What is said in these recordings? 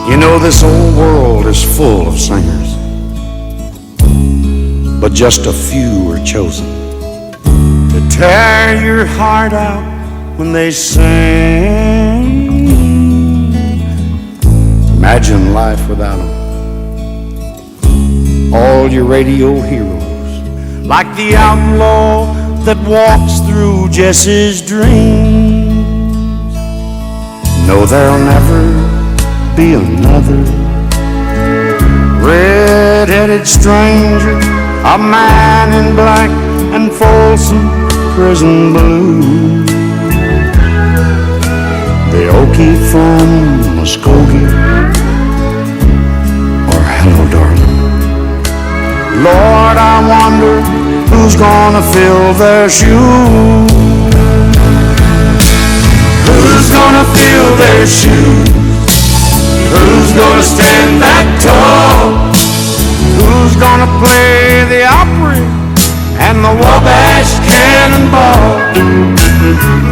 You know this old world is full of singers, but just a few are chosen to tear your heart out when they sing. Imagine life without them. All your radio heroes, like the outlaw that walks through Jesse's dreams. No, there'll never be another red-headed stranger, a man in black and Folsom prison blue, the Okie from Muskogee, or Hello Darling. Lord, I wonder who's gonna fill their shoes. Who's gonna fill their shoes? Who's gonna stand that tall? Who's gonna play the Opry and the Wabash Cannonball?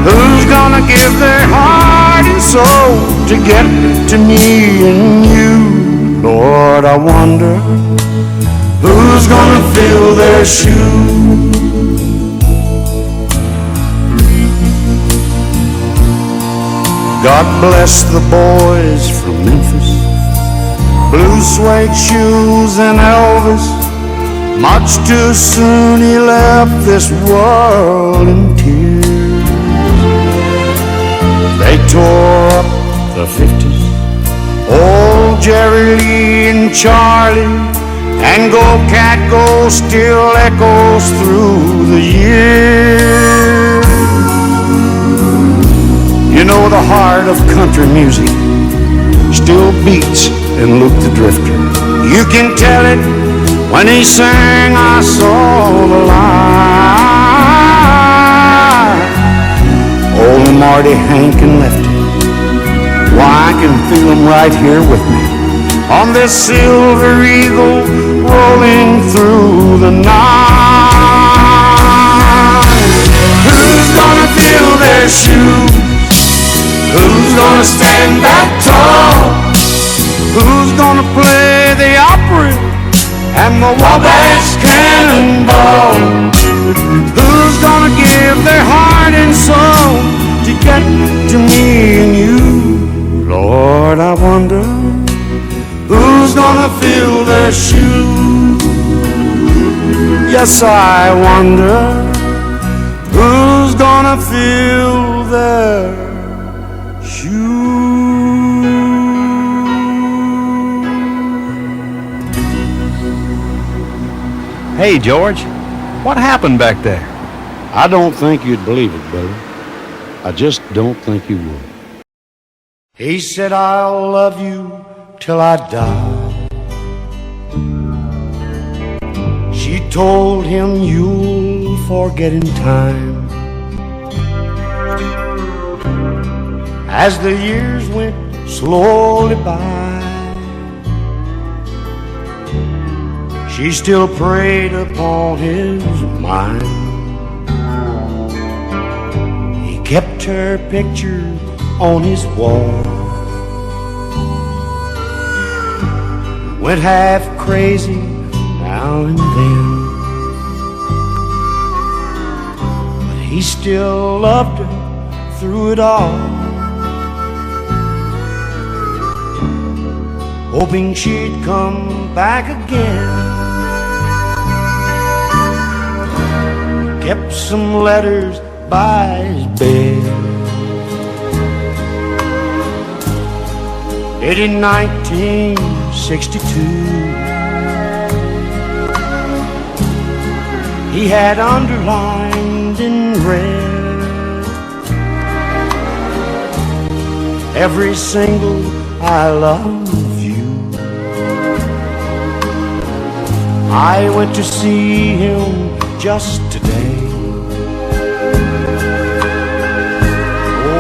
Who's gonna give their heart and soul to get to me and you? Lord, I wonder who's gonna fill their shoes? God bless the boys from Memphis, blue suede shoes and Elvis. Much too soon he left this world in tears. They tore up the 50s, old Jerry Lee and Charlie, and Go Cat Go still echoes through the years. You know the heart of country music still beats in Luke the Drifter. You can tell it when he sang I Saw the Light. Old Marty, Hank and Lefty, why I can feel them right here with me on this silver eagle rolling through the night. Who's gonna fill their shoes? Who's gonna stand that tall? Who's gonna play the Opry and the Wabash Cannonball? Who's gonna give their heart and soul to get to me and you? Lord, I wonder who's gonna fill their shoes? Yes, I wonder who's gonna fill their shoes. Hey, George, what happened back there? I don't think you'd believe it, brother. I just don't think you would. He said, I'll love you till I die. She told him, you'll forget in time. As the years went slowly by, she still preyed upon his mind. He kept her picture on his wall, went half crazy now and then, but he still loved her through it all, hoping she'd come back again. Kept some letters by his bed. It in 1962, he had underlined in red every single I love you. I went to see him just today.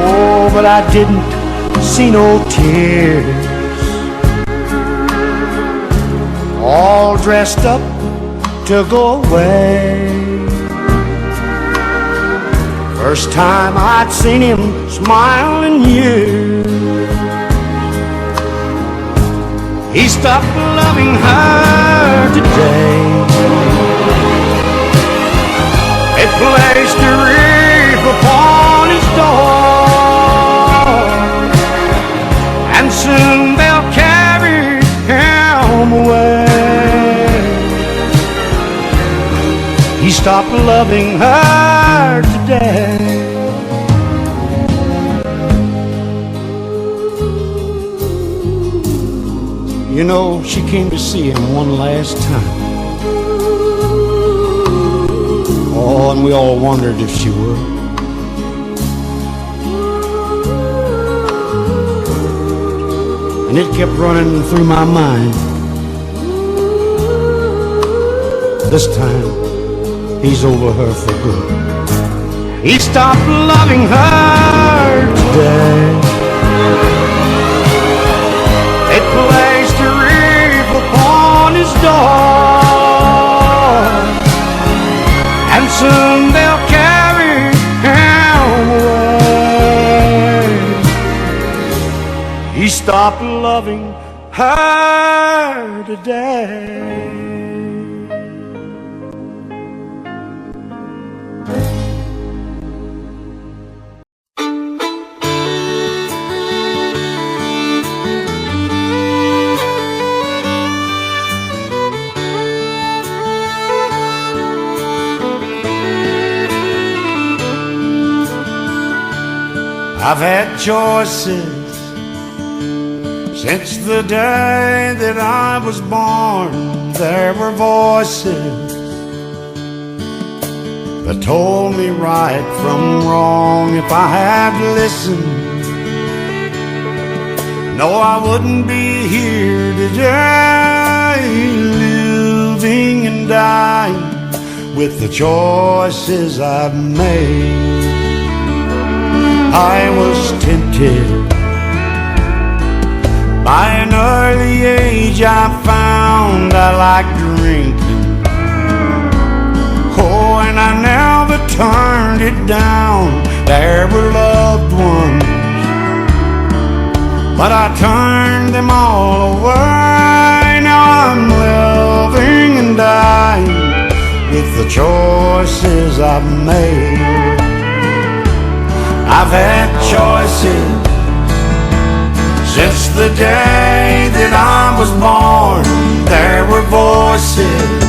Oh, but I didn't see no tears. All dressed up to go away. First time I'd seen him smile in years. He stopped loving her today. They placed a wreath upon his door, and soon they'll carry him away. He stopped loving her today. You know, she came to see him one last time. Oh, and we all wondered if she would. And it kept running through my mind. This time, he's over her for good. He stopped loving her today. They placed a wreath upon his door, and soon they'll carry him away. He stopped loving her today. I've had choices since the day that I was born. There were voices that told me right from wrong. If I had listened, no, I wouldn't be here today, living and dying with the choices I've made. I was tempted by an early age. I found I liked drinking. Oh, and I never turned it down. There were loved ones, but I turned them all away. Now I'm living and dying with the choices I've made. I've had choices since the day that I was born. There were voices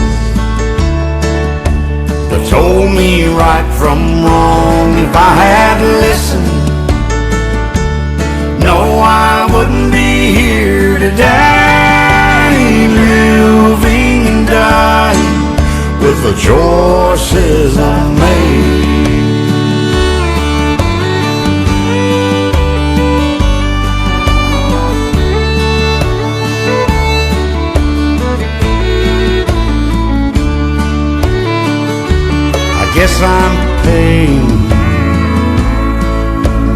that told me right from wrong. If I had listened, no, I wouldn't be here today, living and dying with the choices I made. Guess I'm paying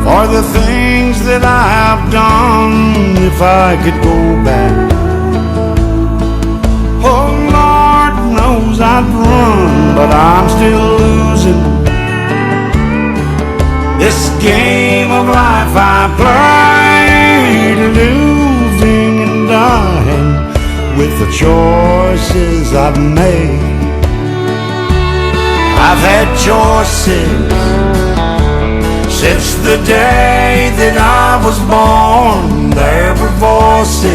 for the things that I have done. If I could go back, oh Lord knows I'd run, but I'm still losing this game of life I played, living and dying with the choices I've made. I've had choices since the day that I was born. There were voices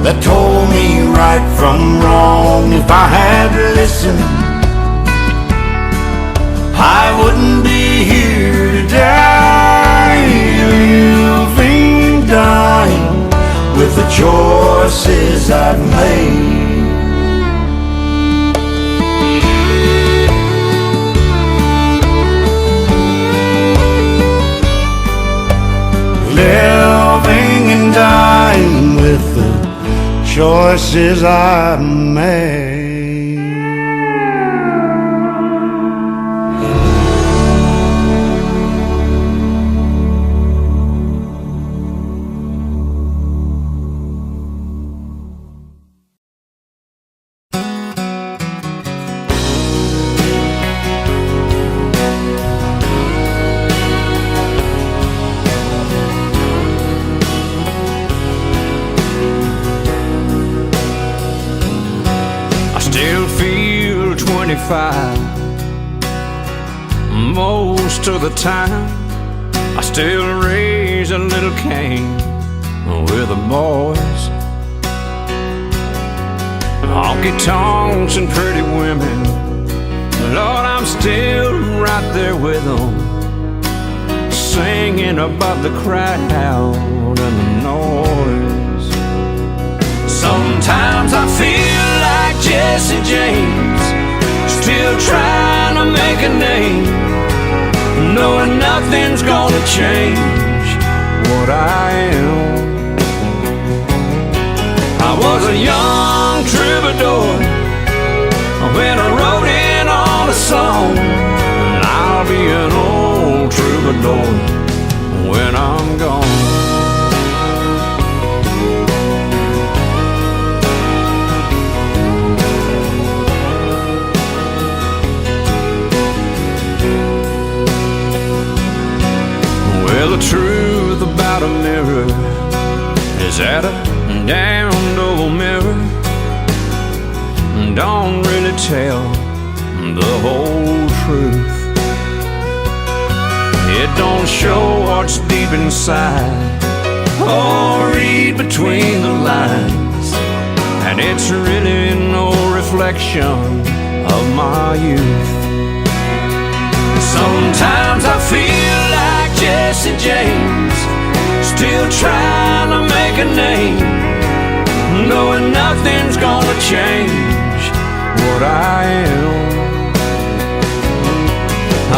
that told me right from wrong. If I had listened, I wouldn't be here today, living and dying with the choices I've made. Living and dying with the choices I made. 25. Most of the time I still raise a little Cain with the boys. Honky-tonks and pretty women, Lord, I'm still right there with them, singing above the crowd and the noise. Sometimes I feel like Jesse James, still trying to make a name, knowing nothing's gonna change what I am. I was a young troubadour when I wrote in on a song, and I'll be an old troubadour when I'm gone. Well, the truth about a mirror is that a damned old mirror don't really tell the whole truth. It don't show what's deep inside or read between the lines, and it's really no reflection of my youth. Sometimes I feel like Jesse James, still trying to make a name, knowing nothing's gonna change what I am.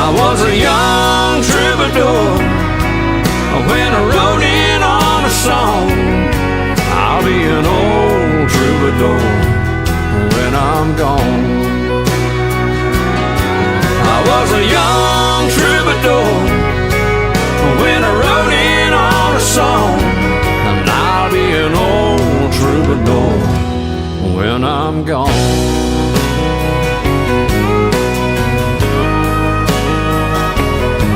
I was a young troubadour when I wrote in on a song. I'll be an old troubadour when I'm gone. I was a young troubadour when I wrote in on a song, and I'll be an old troubadour when I'm gone.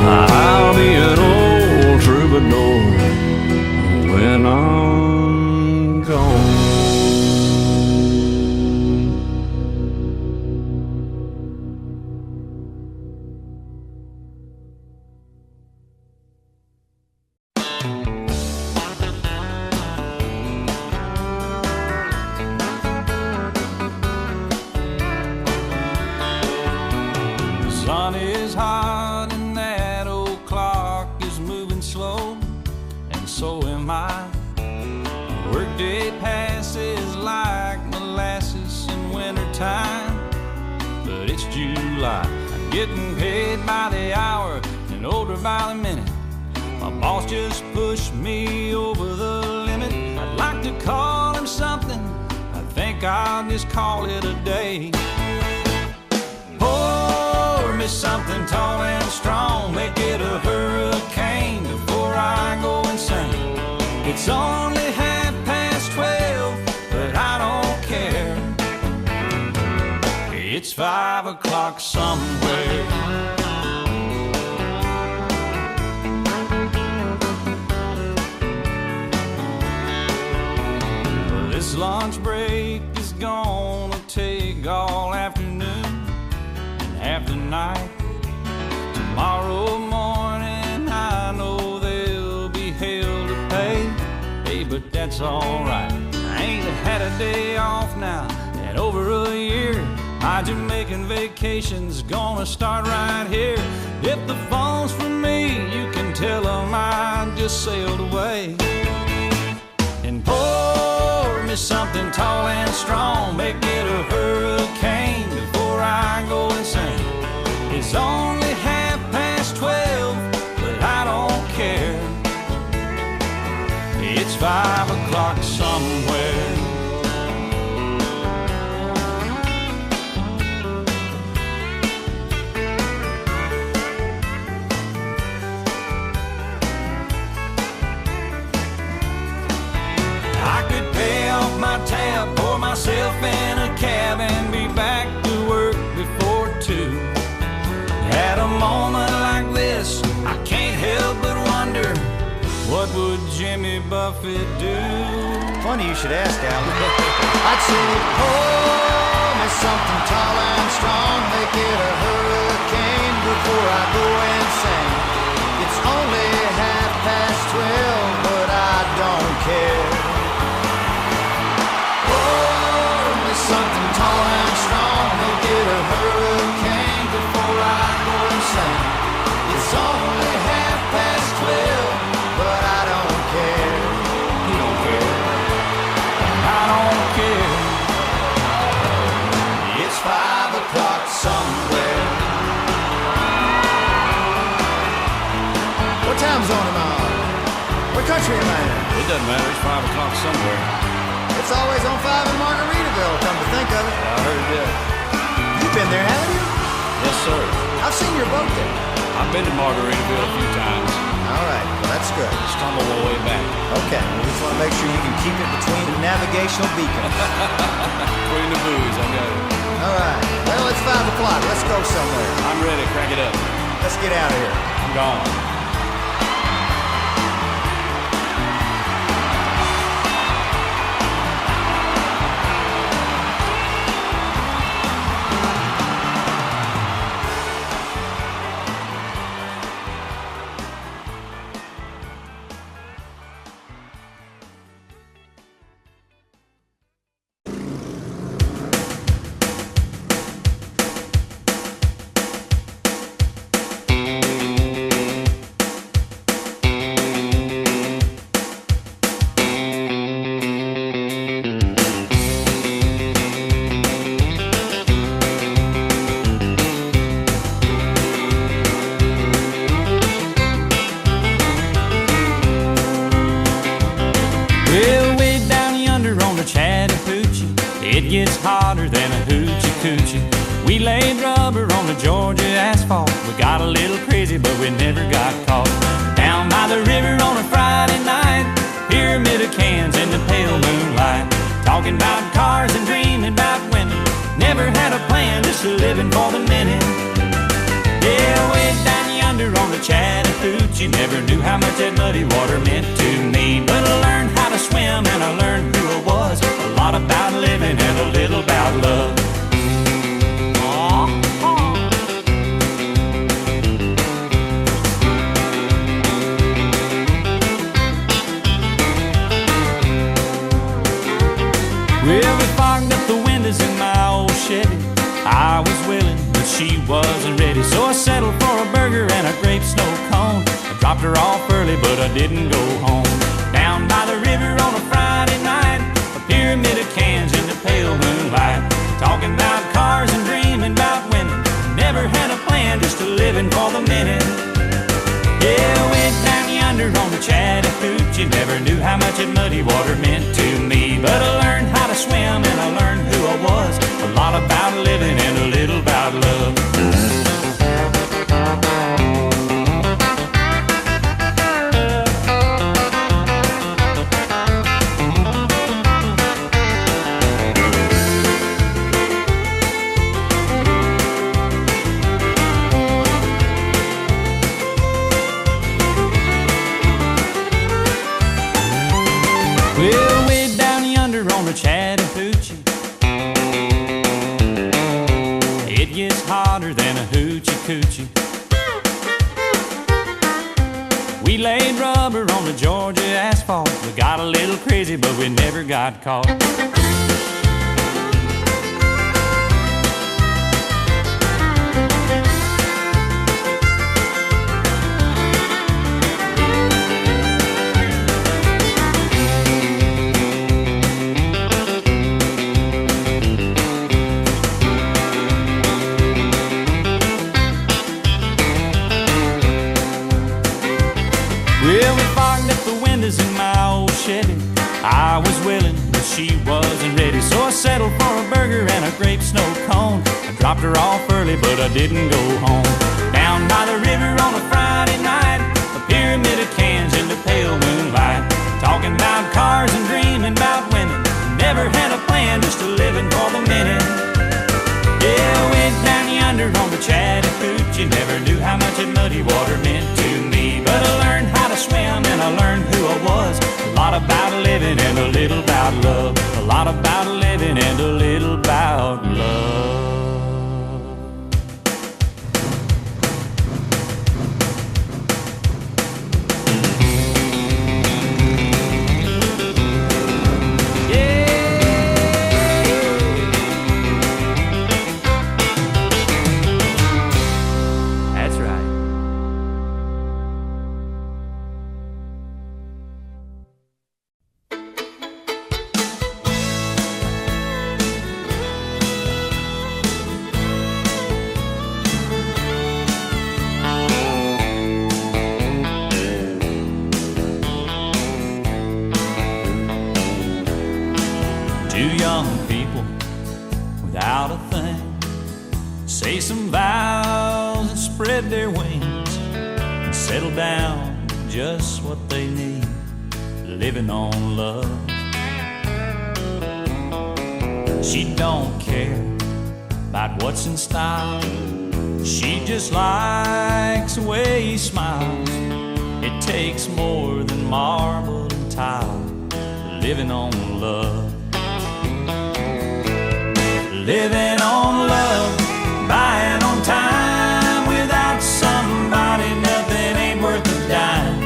I'll be an old troubadour when I'm gone. Sun is hot and that old clock is moving slow, and so am I. Workday passes like molasses in wintertime, but it's July. I'm getting paid by the hour and older by the minute. My boss just pushed me over the limit. I'd like to call him something, I think I'll just call it a day. Pour me something tall and strong, make it a hurricane before I go insane. It's only 12:30, but I don't care. It's 5 o'clock somewhere. This lunch break is gonna take all afternoon and half the night. Tomorrow morning I know there'll be hell to pay. Hey, but that's alright. I ain't had a day off now in over a year. My Jamaican vacation's gonna start right here. If the phone's for me, you can tell them I just sailed away. And pour me something tall and strong, make it a hurricane before I go insane. It's only 12:30, but I don't care. It's 5 o'clock somewhere. I could pay off my tab, pour myself in a cab, and be back to work before 2. At a moment like this, I can't help but wonder, what would Jimmy Buffett do? Funny you should ask, Al. I'd say, pour something tall and strong, make it a hurricane before I go insane. It's only 12:30, but I don't care. Oh, me something tall and strong, make it a hurricane before I go insane. It's only 12:30, but I don't care. You don't care. I don't care. It's 5 o'clock somewhere. What time zone am I on? What country am I in? It doesn't matter. It's 5 o'clock somewhere. It's always on 5 in Margaritaville, come to think of it. I heard that. You've been there, haven't you? Yes, sir. I've seen your boat there. I've been to Margaritaville a few times. All right, well, that's good. Stumbled my way back. Okay, we just want to make sure you can keep it between the navigational beacons. Between the buoys, I got it. All right, well, it's 5 o'clock. Let's go somewhere. I'm ready. Crank it up. Let's get out of here. I'm gone. Well, way down yonder on the Chattahoochee, it gets hotter than a hoochie coochie. We laid rubber on the Georgia asphalt. We got a little crazy, but we never got caught. Down by the river on a Friday night, pyramid of cans in the pale moonlight, talking about cars and dreaming about women. Never had a plan, just living for the minute. Yeah, way down yonder on the Chattahoochee, never knew how much that muddy water meant to me. But I learned how to swim and I learned who I was. A lot about living and a little about love. Well, we fogged up the windows in my old Chevy. I was willing, but she wasn't ready. So I settled for a burger and a grape snow cone. I dropped her off early, but I didn't go home. Down by the river on a Friday night, a pyramid of cans in the pale moonlight, talking about cars and dreaming about women. Never had a plan, just a living for the minute. Yeah, went down yonder on the Chattahoochee, never knew how much that muddy water meant to me. But I learned how to swim and I learned who I was. A lot about living and a little about love. Well, way down yonder on the Chattahoochee, it gets hotter than a hoochie coochie. We laid rubber on the Georgia asphalt. We got a little crazy, but we never got caught. Well, we fogged up the windows in my old Chevy. I was willing, but she wasn't ready. So I settled for a burger and a grape snow cone. I dropped her off early, but I didn't go home. Down by the river on a Friday night, a pyramid of cans in the pale moonlight, talking about cars and dreaming about women. Never had a plan, just a living for the minute. Yeah, went down yonder on the Chattahoochee, never knew how much that muddy water meant to me. But I learned how to swim and I learned who I was. A lot about living and a little about love. A lot about living and a little about love. Two young people without a thing say some vows and spread their wings and settle down to just what they need, living on love. She don't care about what's in style, she just likes the way he smiles. It takes more than marble and tile, living on love. Living on love, buying on time. Without somebody, nothing ain't worth a dime.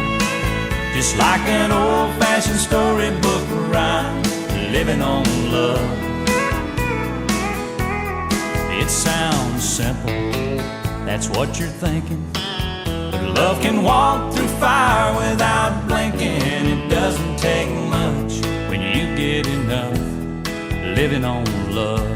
Just like an old-fashioned storybook rhyme, living on love. It sounds simple, that's what you're thinking, but love can walk through fire without blinking. It doesn't take much when you get enough, living on love.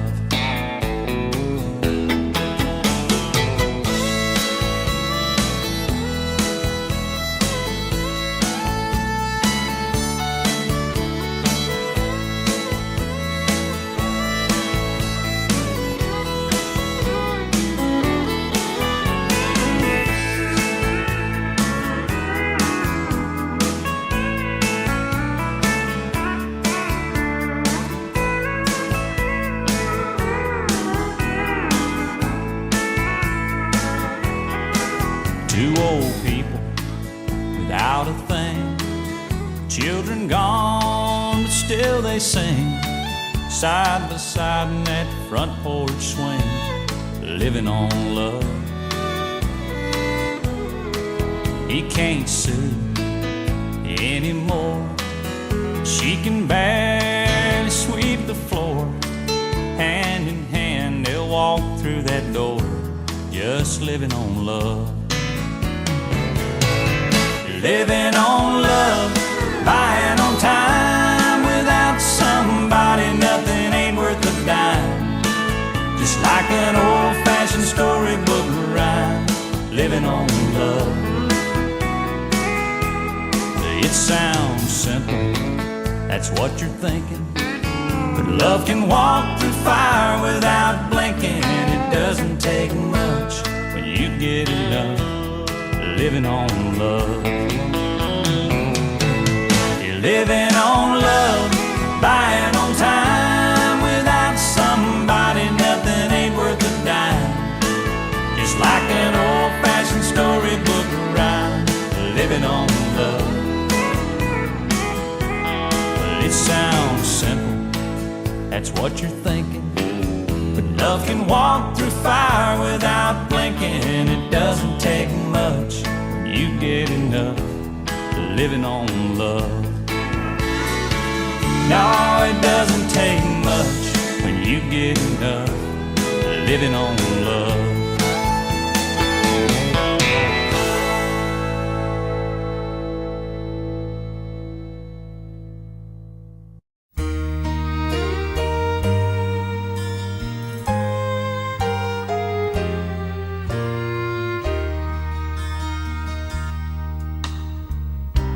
Two old people without a thing, children gone, but still they sing, side by side in that front porch swing, living on love. He can't sue anymore, she can barely sweep the floor. Hand in hand they'll walk through that door, just living on love. Living on love, buying on time. Without somebody, nothing ain't worth a dime. Just like an old-fashioned storybook rhyme, living on love. It sounds simple, that's what you're thinking, but love can walk through fire without blinking. It doesn't take much when you get enough, living on love. You're living on love, buying on time. Without somebody, nothing ain't worth a dime. Just like an old-fashioned storybook rhyme, living on love. Well, it sounds simple, that's what you're thinking, but love can walk through fire without blinking. It doesn't take much when you get enough, living on love. No, it doesn't take much when you get enough, living on love.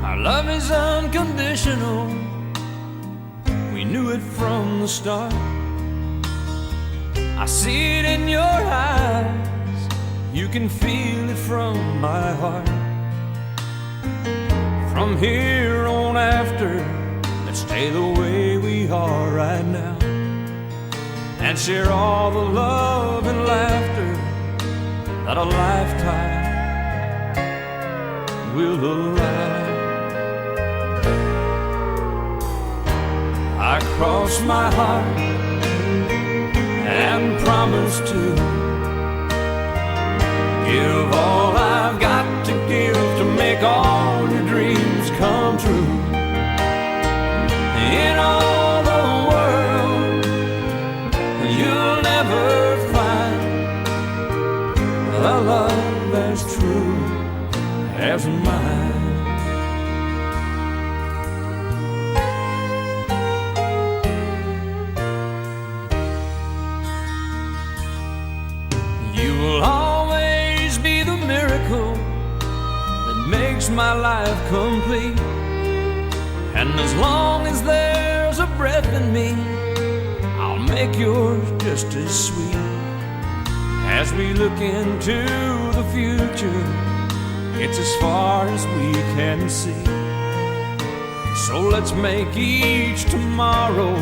Our love is unconditional, we knew it from the start. I see it in your eyes, you can feel it from my heart. From here on after, let's stay the way we are right now, and share all the love and laughter that a lifetime will allow. I cross my heart and promise to give all I've got to give to make all your dreams come true. In all the world, you'll never find a love as true as mine. You will always be the miracle that makes my life complete. And as long as there's a breath in me, I'll make yours just as sweet. As we look into the future, it's as far as we can see. So let's make each tomorrow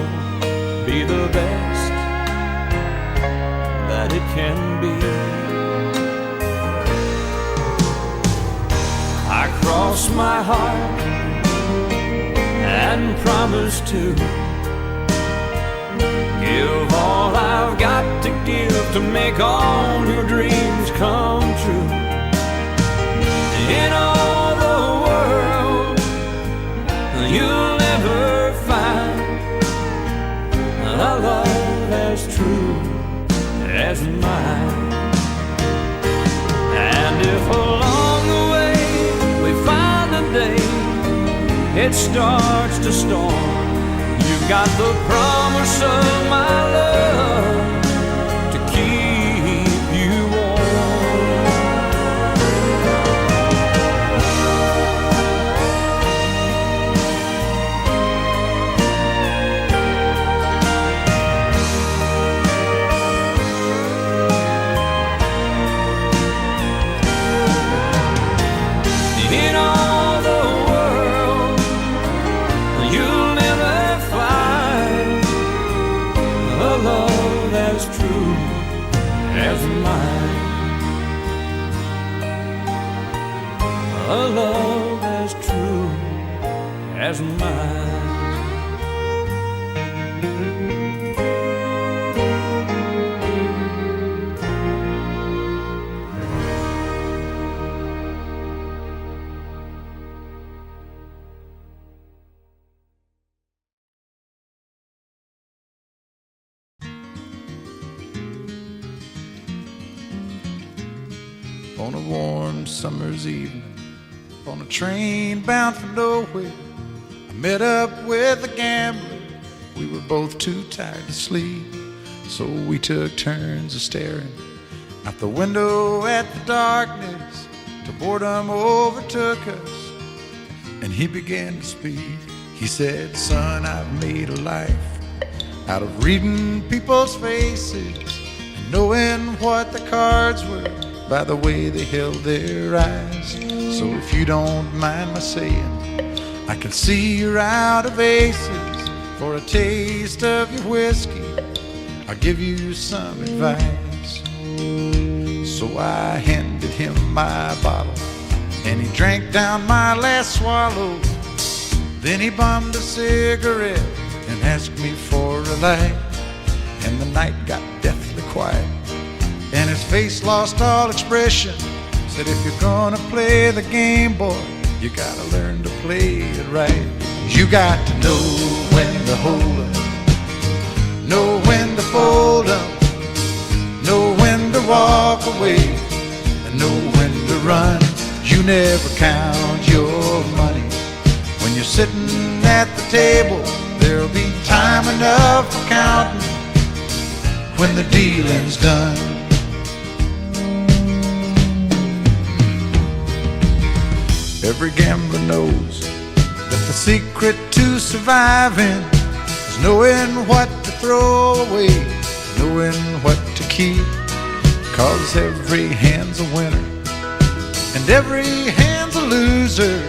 be the best that it can be. I cross my heart and promise to give all I've got to give to make all your dreams come true. In all the world, you'll never find a love as true as mine. And if along the way we find a day it starts to storm, you've got the promise of my love to keep you warm. In all the world, you'll never find a love as true as mine. A love as true as mine. On a warm summer's evening, on a train bound for nowhere, I met up with a gambler. We were both too tired to sleep, so we took turns of staring out the window at the darkness till boredom overtook us, and he began to speak. He said, "Son, I've made a life out of reading people's faces and knowing what the cards were by the way they held their eyes. So if you don't mind my saying, I can see you're out of aces. For a taste of your whiskey, I'll give you some advice." So I handed him my bottle, and he drank down my last swallow. Then he bummed a cigarette and asked me for a light, and the night got deathly quiet, and his face lost all expression. Said, "If you're gonna play the game, boy, you gotta learn to play it right. You got to know when to hold 'em, know when to fold 'em, know when to walk away, and know when to run. You never count your money when you're sitting at the table. There'll be time enough for counting when the dealing's done." Every gambler knows that the secret to surviving is knowing what to throw away, knowing what to keep. 'Cause every hand's a winner and every hand's a loser,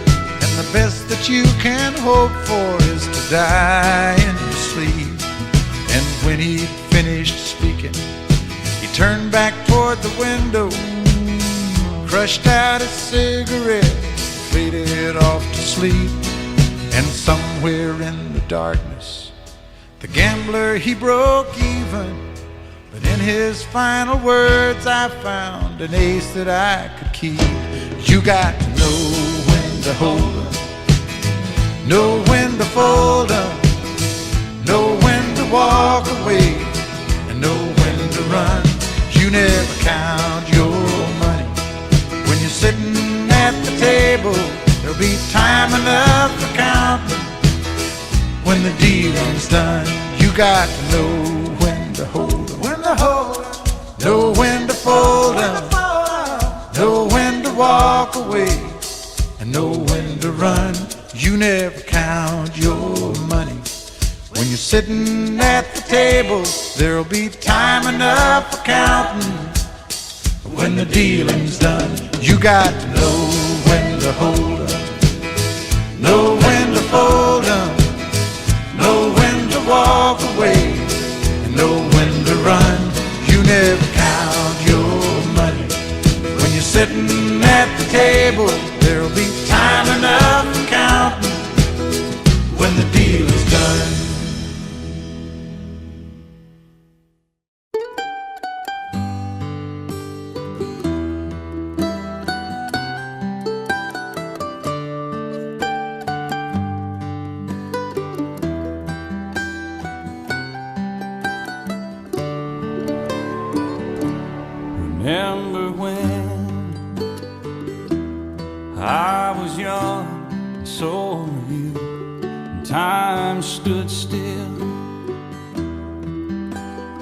and the best that you can hope for is to die in your sleep. And when he'd finished speaking, he turned back toward the window, crushed out his cigarette, faded off to sleep. And somewhere in the darkness, the gambler, he broke even. But in his final words, I found an ace that I could keep. You got to know when to hold 'em, know when to fold 'em, know when to walk away, and know when to run. You never count your money when you're sitting at the table. There'll be time enough for counting when the dealing's done. You got to know when to hold 'em, know when to fold 'em, know when to walk away, and know when to run. You never count your money when you're sitting at the table, there'll be time enough for counting. When the dealing's done, you got to know when to hold up, know when to fold up, know when to walk away, and know when to run. You never count your money. When you're sitting at the table, there'll be time enough for counting. When the deal is done. Remember when I was young, and so were you, and time stood still,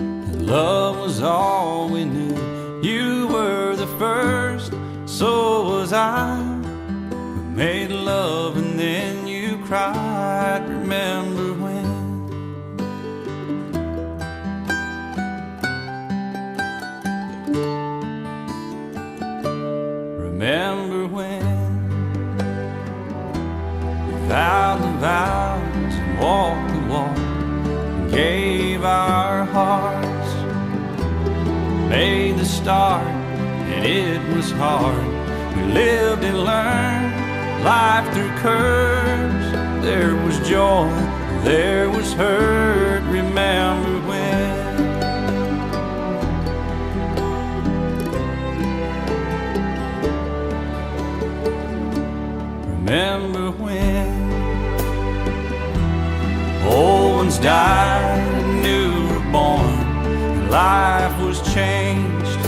and love was all we knew. You were the first, so was I. We made love and then you cried. Remember when? Remember when we vowed the vows and walked the walk and gave our hearts, made the start and it was hard. We lived and learned life through curves. There was joy, there was hurt. Remember when? Remember when old ones died and new were born, and life was changed,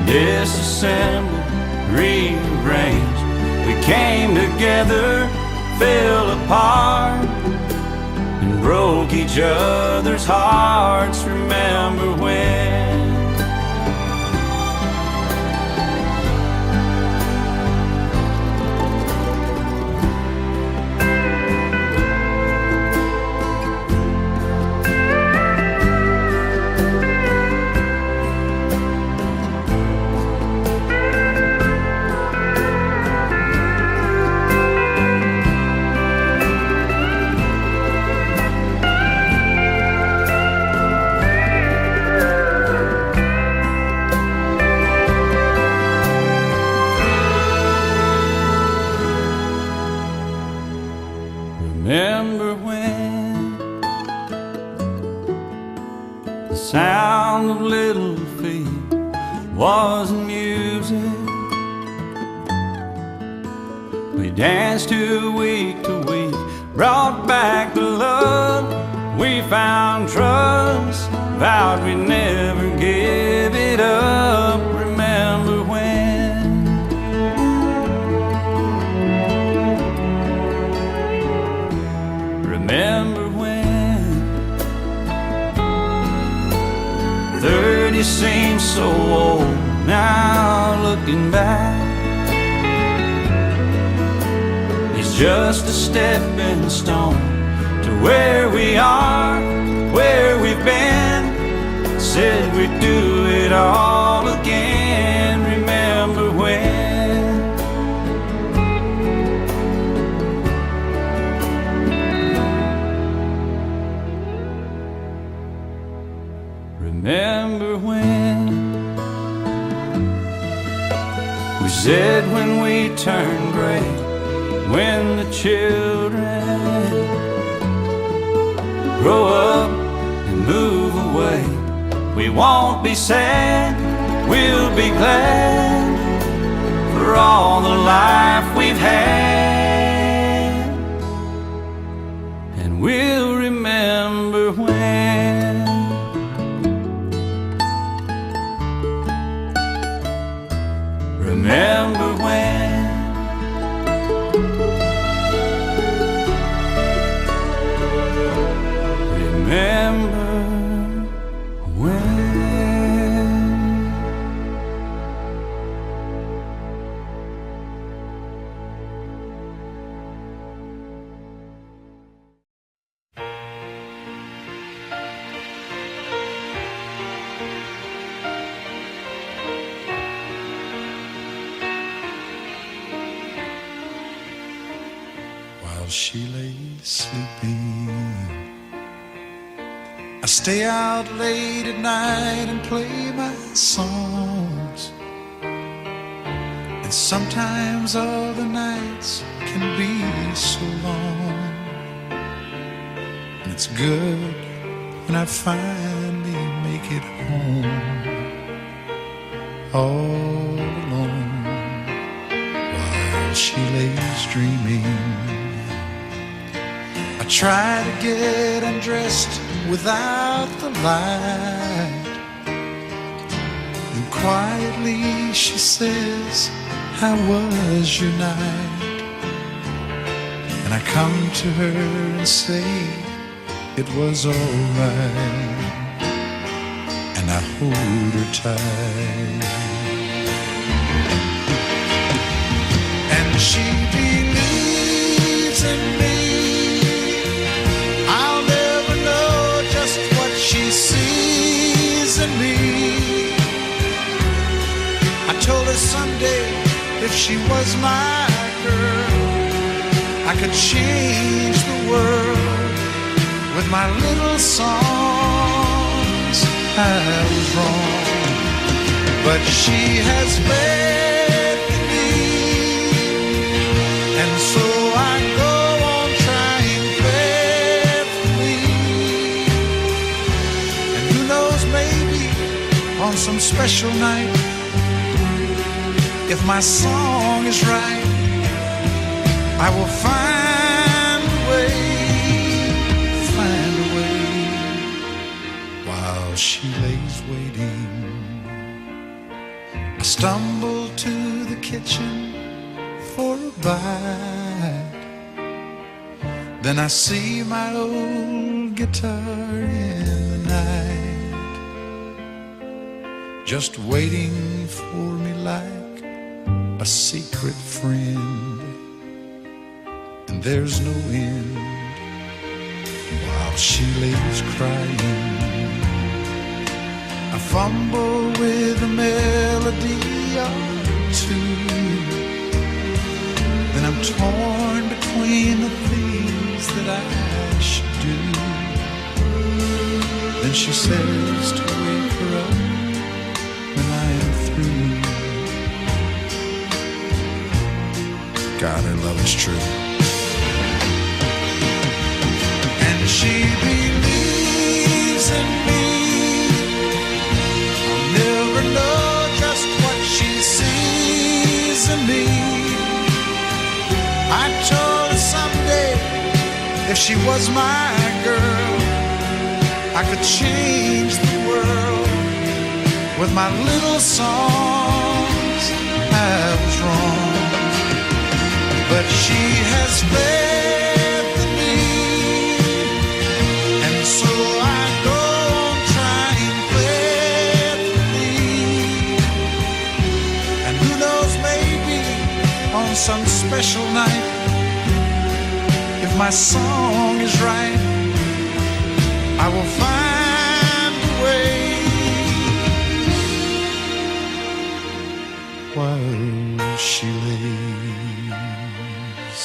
disassembled, rearranged. We came together, fell apart, and broke each other's hearts. Remember when? Remember when the sound of little feet wasn't music? We danced to week, brought back the love. We found trust, vowed we'd never give it up. Remember when? Remember when 30 seems so old now, looking back. It's just a stepping stone to where we are, where we've been. Said we'd do it all again. Remember when? Remember when we said when we turn gray, when the children grow up and move away, we won't be sad, we'll be glad for all the life we've had, and we'll remember when. Remember when? Remember when? while she lay sleeping. I stay out late at night and play my songs, and sometimes all the nights can be so long. And it's good when I finally make it home, all alone, while she lays dreaming. I try to get undressed without the light, and quietly she says, "How was your night?" And I come to her and say, "It was all right," and I hold her tight. And she believes in me. I'll never know just what she sees in me. I told her someday if she was my girl, I could change the world with my little songs. I was wrong, but she has faith in me, and so I go on trying faithfully. And who knows, maybe on some special night, if my song is right, I will find a way, while she lays waiting. I stumble to the kitchen for a bite, then I see my old guitar in the night, just waiting for me like a secret friend. And there's no end while she lays crying. I fumble with a melody or two, then I'm torn between the things that I should do. Then she says to wake her up when I am through. God, her love is true. She believes in me. I'll never know just what she sees in me. I told her someday if she was my girl, I could change the world with my little songs. I was wrong, but she has faith in me. So I go on trying faithfully, and who knows, maybe on some special night, if my song is right, I will find a way, while she lays,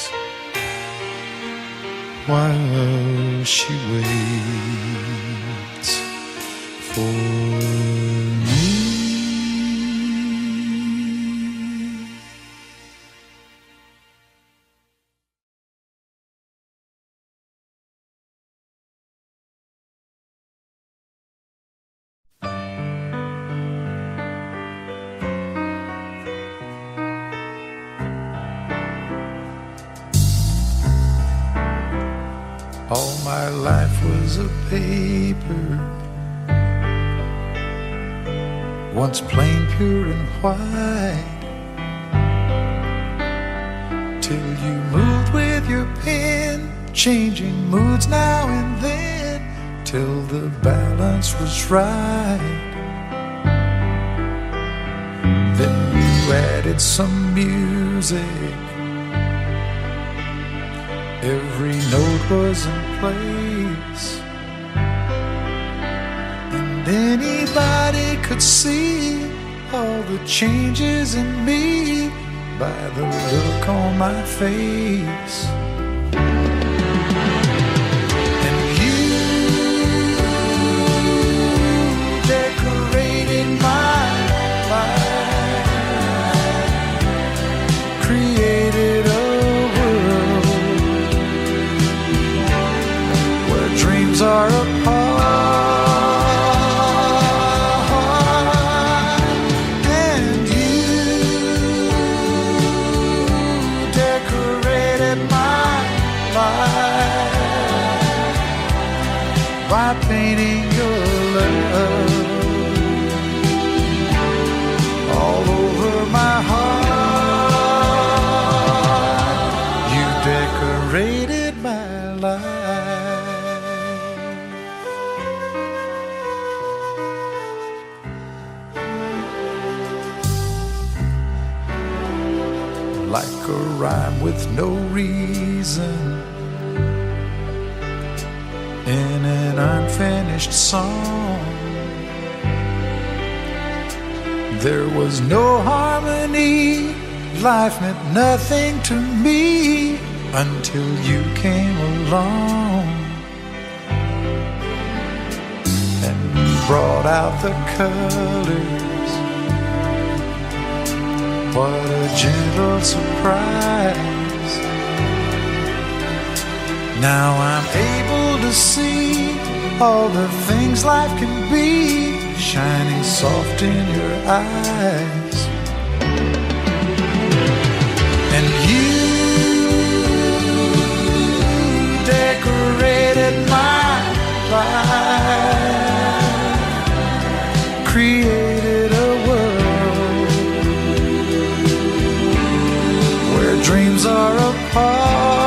while she waits for me. All my life was a paper, once plain, pure and white, till you moved with your pen, changing moods now and then, till the balance was right. Then you added some music, every note was in place, and anybody could see all the changes in me by the look on my face. by painting your love all over my heart. You decorated my life like a rhyme with no reason in an unfinished song. There was no harmony, life meant nothing to me until you came along and brought out the colors. What a gentle surprise. Now I'm able to see all the things life can be, shining soft in your eyes. And you decorated my life, created a world where dreams are apart.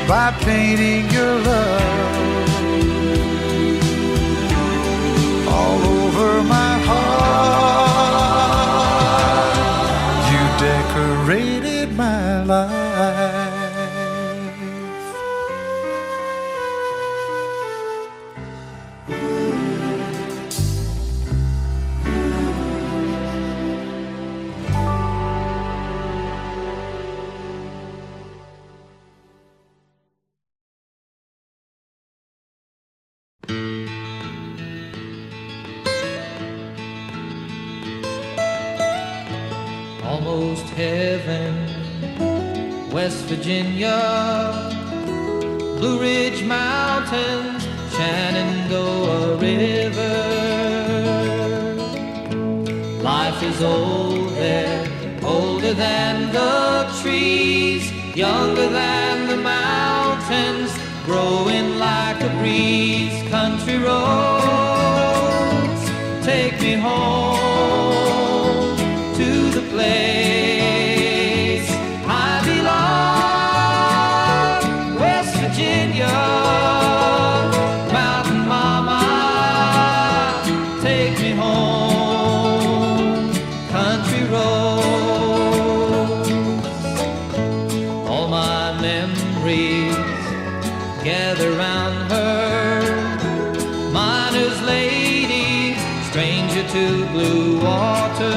By painting your love all over my heart. You decorated my life. Almost heaven, West Virginia, Blue Ridge Mountains, Shenandoah River. Life is old there, older than the trees, younger than the mountains, growing like a breeze. Country roads, take me home to the place I belong, West Virginia, Mountain Mama, take me home, country roads. All my memories gather round her, miner's lady, stranger to blue water.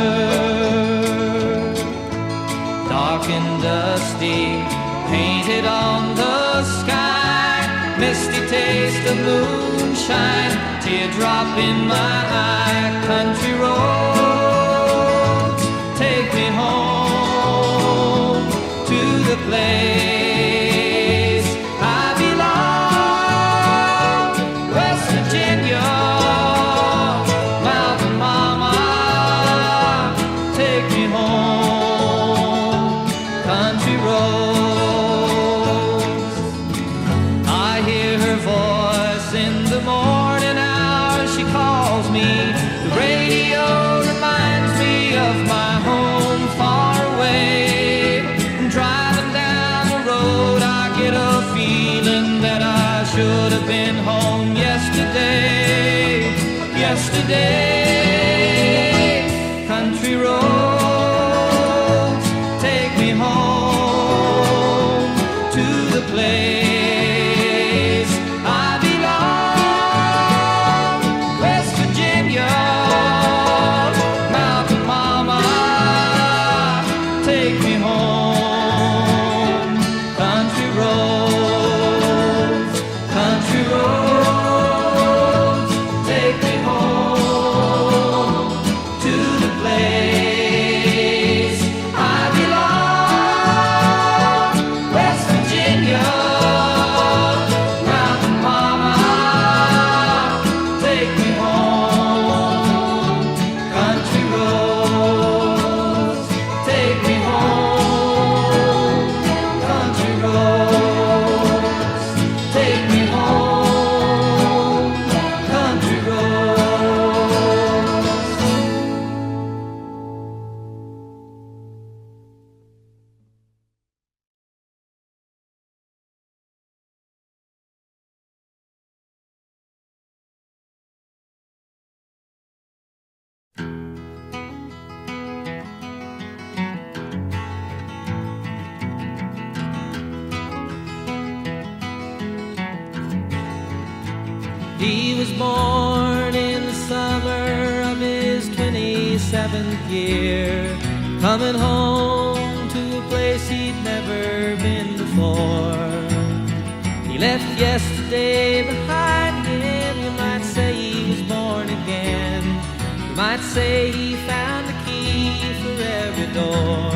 Dark and dusty, painted on the sky, misty taste of moonshine, teardrop in my eye. Country roads, take me home to the place I belong, West Virginia, Mountain Mama, take me home, country roads. I hear her voice in the morning hours, she calls me. The radio reminds me of my home far away. Driving down the road, I get a feeling that I should have been home yesterday, yesterday. Country roads, take me home to the place I belong, West Virginia, Mountain Mama, take me home, country roads, take me home. He was born in the summer of his 27th year, coming home to a place he'd never been before. He left yesterday behind him. You might say he was born again. You might say he found the key for every door.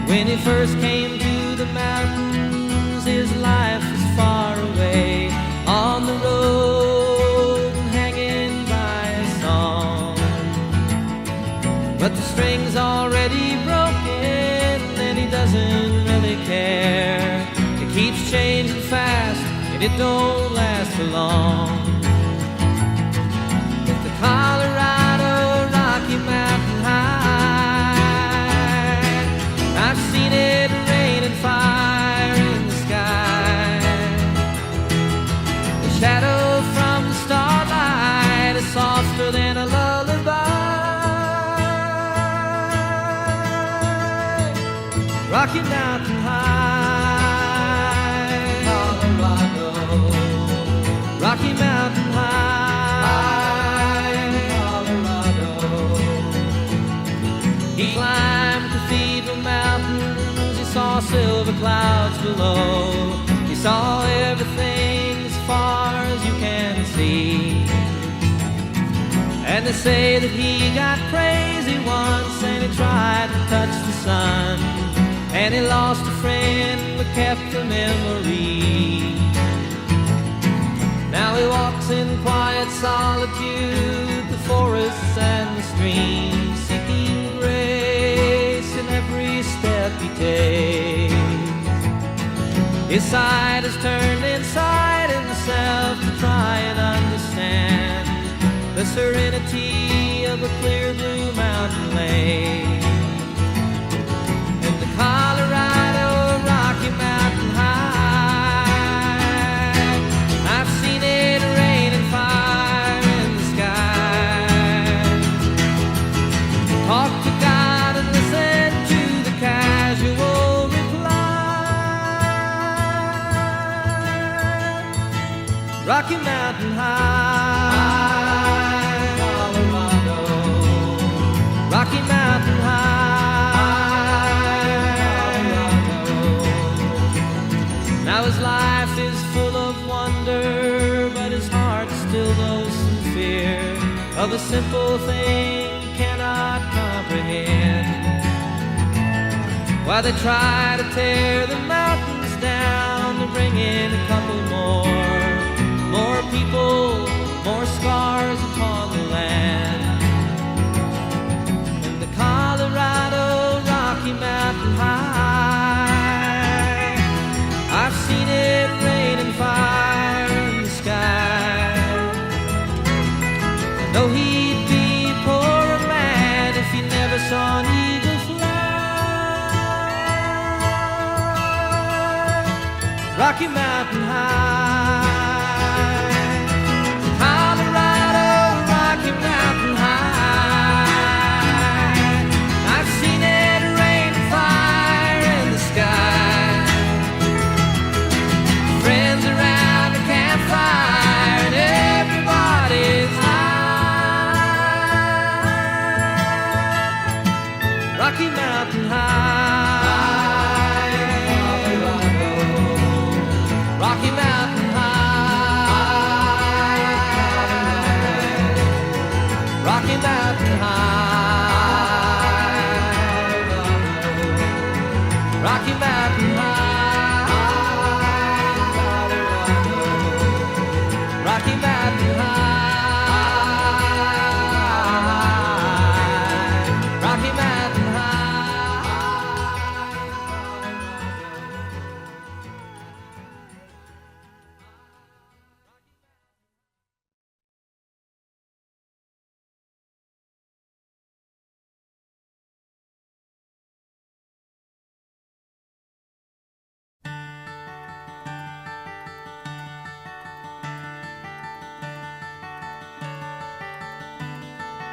When he first came to the mountains, his life was far away, on the road and hanging by a song. But the string's already broken and he doesn't really care. It keeps changing fast and it don't last for long. With the Colorado Rocky Mountain High, I've seen it rain and fire in the sky. The shadow from the starlight is softer than a lullaby. Rocky Mountain High, Colorado. Rocky Mountain High, Colorado. He climbed Cathedral Mountains. He saw silver clouds below. He saw everything as far as you can see. And they say that he got crazy once and he tried to touch the sun, and he lost a friend but kept the memory. Now he walks in quiet solitude, the forests and the streams, seeking grace in every step he takes. His side is turned inside himself to try and understand the serenity of a clear blue mountain lake. And the Colorado Rocky Mountain High, I've seen it rain and fire in the sky. Talk to God and listen to the casual reply. Rocky Mountain High, Colorado. Rocky Mountain High, Colorado. Now his life is full of wonder, but his heart still knows some fear of a simple thing he cannot comprehend. Why they try to tear the mountains down to bring in a couple more people, more scars upon the land. And the Colorado Rocky Mountain High, I've seen it rain and fire in the sky. I know he'd be a poorer man if he never saw an eagle fly. Rocky Mountain High, Colorado Rocky Mountain High, I've seen it rain and fire in the sky. Friends around the campfire and everybody's high. Rocky Mountain High, Colorado. Rocky Mountain High, Rocky Mountain High, Rocky Mountain High, Rocky Mountain High, Rocky Mountain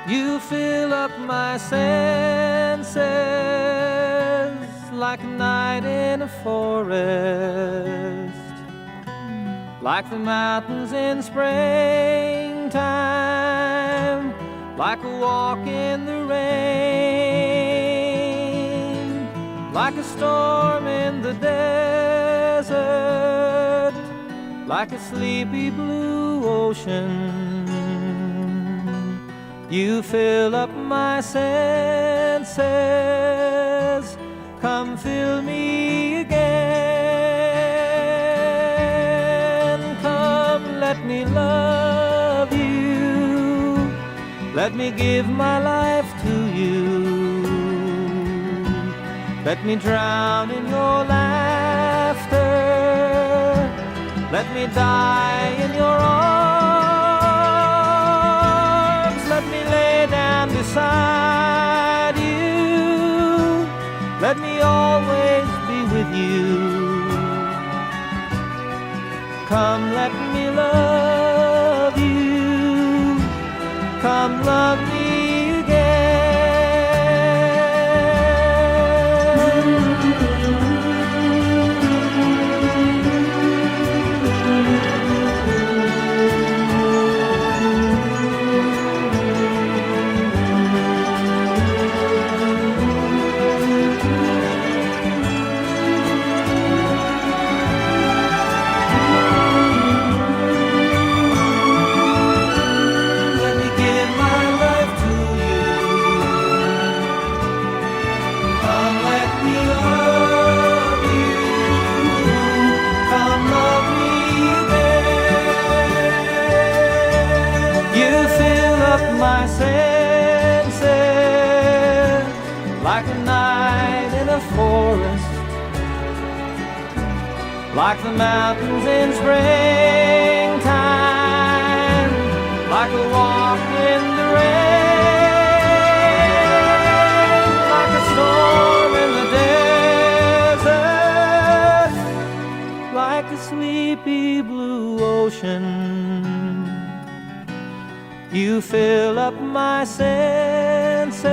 You fill up my senses like a night in a forest. like the mountains in springtime, like a walk in the rain, like a storm in the desert, like a sleepy blue ocean. You fill up my senses, come fill me again. Come, let me love you, let me give my life to you. Let me drown in your laughter, let me die in your arms, let me lay down beside you, let me always be with you. Come, let me love you, come love me again. My senses, like a night in a forest, like the mountains in springtime, like a walk in the rain, like a storm in the desert, like a sleepy blue ocean. You fill up my senses,